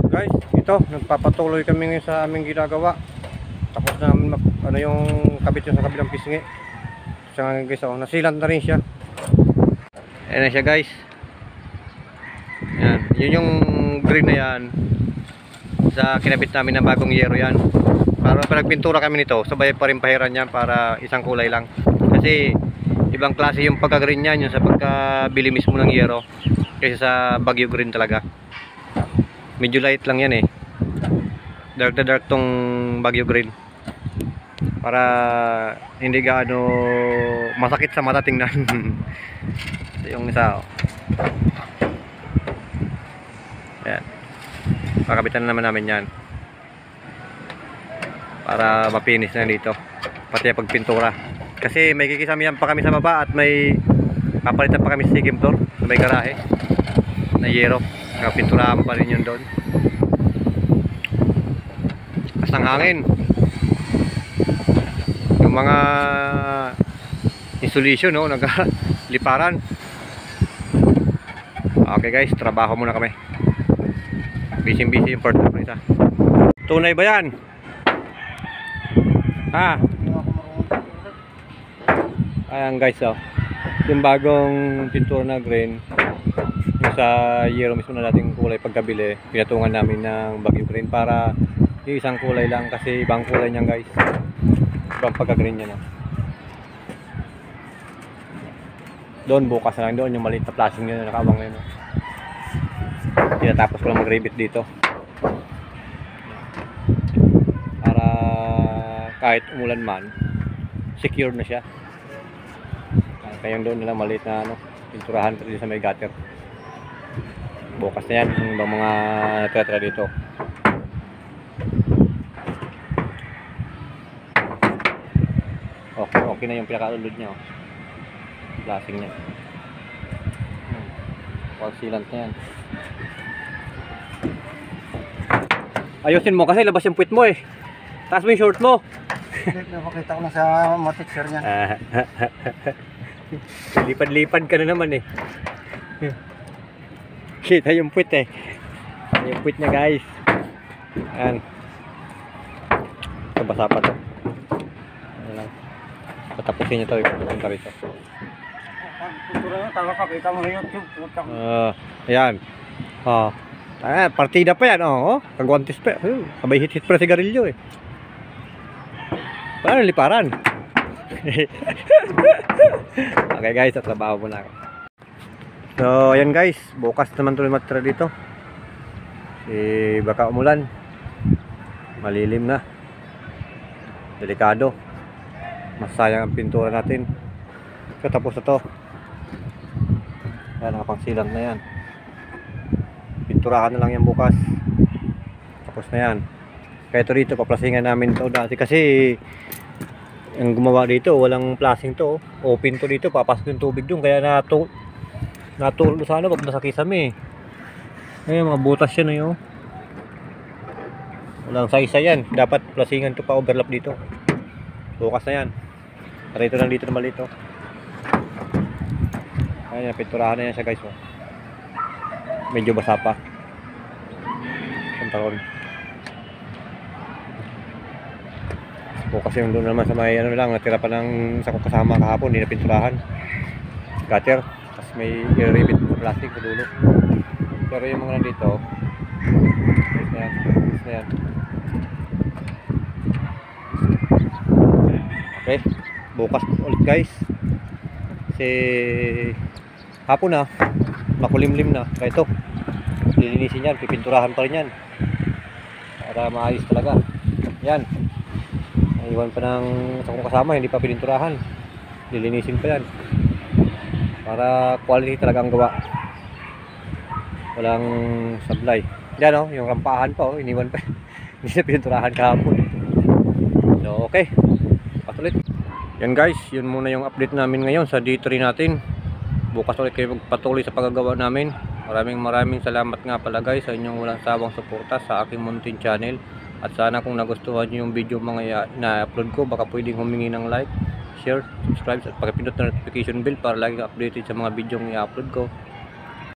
Guys, ito nagpapatuloy kami ngayon sa aming ginagawa. Tapos namin ano yung kabit yung sa kabilang pisngi. So guys, nasilant na rin siya. Ayan na siya guys. Yan, yun yung green na yan. Sa kinabit namin ng bagong yero yan. Para pag nagpintura kami nito, sabay pa rin pahiran yan para isang kulay lang. Kasi ibang klase yung pagka-green yan, yung sa pagkabili mismo ng yero. Kaysa sa Baguio green talaga. Medyo light lang yan eh. Dark na dark tong Baguio green. Para hindi gaano masakit sa mata tingnan. Ito yung isa. Ayan. Pakabitan na naman namin yan. Para mapinis na dito. Pati pagpintura. Kasi may kikisamihan pa kami sa baba at may papalitan pa kami sa second floor. Sa may garahe. Na yero. Pinturahan pa rin yun doon. As ng hangin. Yung mga insulation, no, nagliparan. Okay guys, trabaho muna kami. Busy yung part na isa. Tunay ba yan? Ha? Ayan guys, oh. Yung bagong pintura na green. Yung sa yero mismo na dating kulay pagkabili, pinatungan namin ng Baguio green para yung isang kulay lang kasi ibang kulay niyan guys. Ibang pagka-green niya, no? Doon bukas na lang doon yung maliit na flashing niya na nakabang ngayon, no? Tinatapos ko lang mag-rebit dito para kahit umulan man secure na siya. Kaya doon nila maliit na ano, pinturahan pa rin sa may gutter. Bukas na yan yung ibang mga natira dito. Okay na yung pinakaulod niya, oh. Flashing niya. Wall sealant na yan. Ayusin mo kasi labas yung puwit mo eh. Taas mo yung short mo. Napakita ko na sa matixer niya. Lipad-lipad ka na naman eh. Kita yung puwit eh. Yung puwit niya guys. Ayan. Basa pa to. Ayan lang. Patapusin niyo to. Ipunta rito. Kita mo na YouTube. Ayan. Partida pa yan. Kagwantis pa. Sabay hit pa sigarilyo eh. Paano liparan? Okay guys, at trabaho muna ako. So ayan guys, bukas naman tuloy matira dito. Baka umulan. Malilim na. Delikado. Masayang ang pintura natin. So tapos na to. Ayan, nakapangsilang na yan. Pinturahan na lang yan bukas. Tapos na yan. Kaya ito dito, paplasingan namin ito dati. Kasi ang gumawa dito, walang plasing to. Open to dito, papasok yung tubig doon. Kaya natulog sana, wag nasa kisame. Ayun, mga butas yan yun. Walang size yan. Dapat plasingan to pa overlap dito. Bukas na yan. Rito lang dito naman dito. Ayan, pinturahan na yan siya guys. Medyo basa pa. Pantalon. Bukas yung doon naman sa may ano lang, natira pa ng sa kasama kahapon, hindi na pinturahan. Gutter. Tapos may i-ribbit na plastic sa dulo. Pero yung mga nandito, ayan, ayan. Okay, bukas ulit guys. Kasi hapon na, makulimlim na. Kaya ito, lilinisin yan, pipinturahan pa rin yan. Para maayos talaga. Yan. Iwan pa ng sa kasama, hindi pa pininturahan. Lilinisin pa yan. Para quality talaga ang gawa. Walang sablay. Yan o, yung rampahan pa o, iniwan pa. Hindi na pininturahan kahapon. So okay, patuloy. Yan guys, yun muna yung update namin ngayon sa D3 natin. Bukas ulit kayo magpatuloy sa paggagawa namin. Maraming salamat nga pala guys sa inyong walang sawang suporta sa aking muntin channel. At sana kung nagustuhan nyo yung video mga na-upload ko, baka pwedeng humingi ng like, share, subscribe at pakipindot na notification bell para lagi updated sa mga video yung i-upload ko.